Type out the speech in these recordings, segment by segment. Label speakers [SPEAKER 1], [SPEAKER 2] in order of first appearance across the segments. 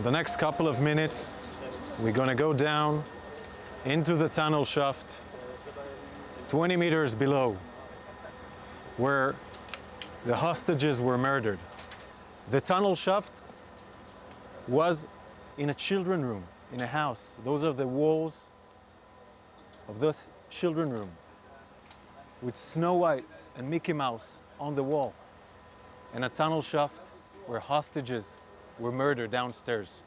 [SPEAKER 1] In the next couple of minutes, we're gonna go down into the tunnel shaft 20 meters below where the hostages were murdered. The tunnel shaft was in a children's room, in a house. Those are the walls of this children's room with Snow White and Mickey Mouse on the wall, and a tunnel shaft where hostages were murdered downstairs,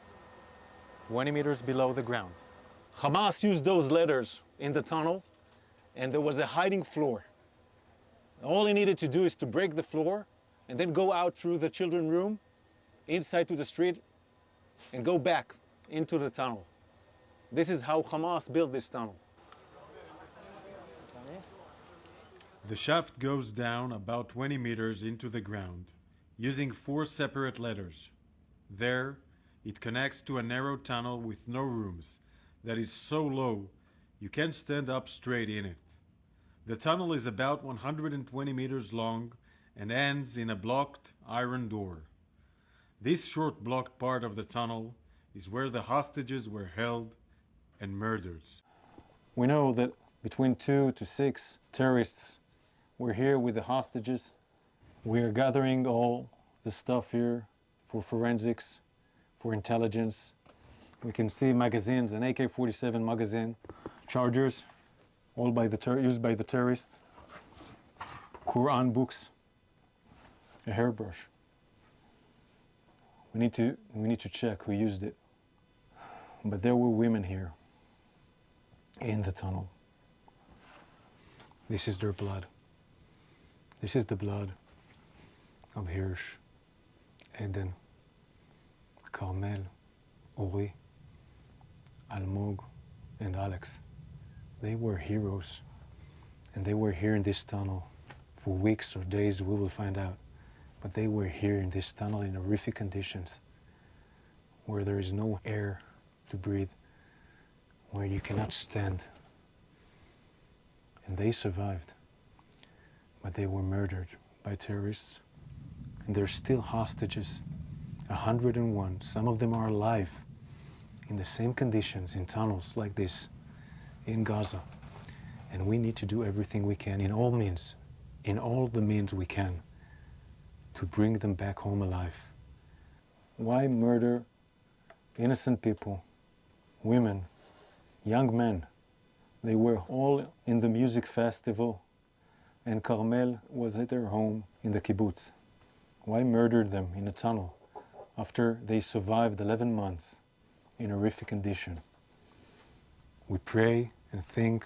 [SPEAKER 1] 20 meters below the ground. Hamas used those letters in the tunnel, and there was a hiding floor. All he needed to do is to break the floor and then go out through the children's room, inside to the street, and go back into the tunnel. This is how Hamas built this tunnel. The shaft goes down about 20 meters into the ground, using 4 separate letters. There, it connects to a narrow tunnel with no rooms that is so low you can't stand up straight in it. The tunnel is about 120 meters long and ends in a blocked iron door. This short blocked part of the tunnel is where the hostages were held and murdered. We know that between 2 to 6 terrorists were here with the hostages. We are gathering all the stuff here for forensics, for intelligence. We can see magazines, an AK-47 magazine, chargers, all used by the terrorists, Quran books, a hairbrush. We need to check who used it. But there were women here in the tunnel. This is their blood. This is the blood of Hirsch, Eden, Carmel, Ori, Almog, and Alex. They were heroes, and they were here in this tunnel for weeks or days, we will find out. But they were here in this tunnel in horrific conditions, where there is no air to breathe, where you cannot stand. And they survived, but they were murdered by terrorists, and they're still hostages, 101. Some of them are alive in the same conditions, in tunnels like this, in Gaza. And we need to do everything we can, in all the means we can, to bring them back home alive. Why murder innocent people, women, young men? They were all in the music festival, and Carmel was at their home in the kibbutz. Why murder them in a tunnel after they survived 11 months in horrific condition? We pray and think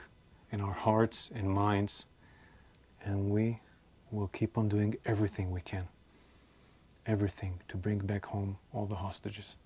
[SPEAKER 1] in our hearts and minds, and we will keep on doing everything we can, everything to bring back home all the hostages.